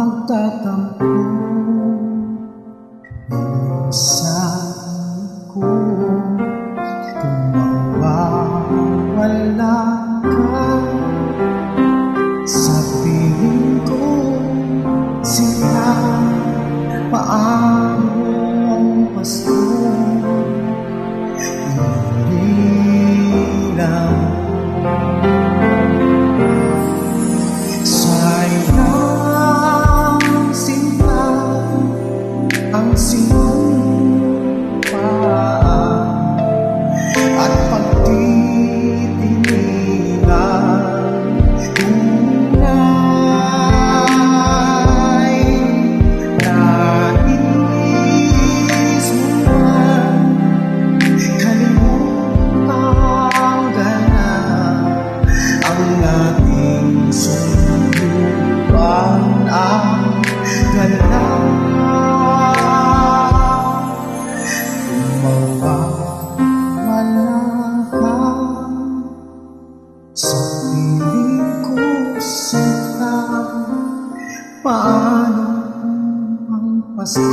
magtatampo. Minsan ko kung mawawala ka sa piling ko, sila paano ang Pasko? Hindi lang sayang sinta ang sinumpa at pagtitinigan. Tunay nais mo man kalimutang ganap ang ating suyuan, ang ganap. Mawawala ka sa piling ko, sinta, paano ang Pasko?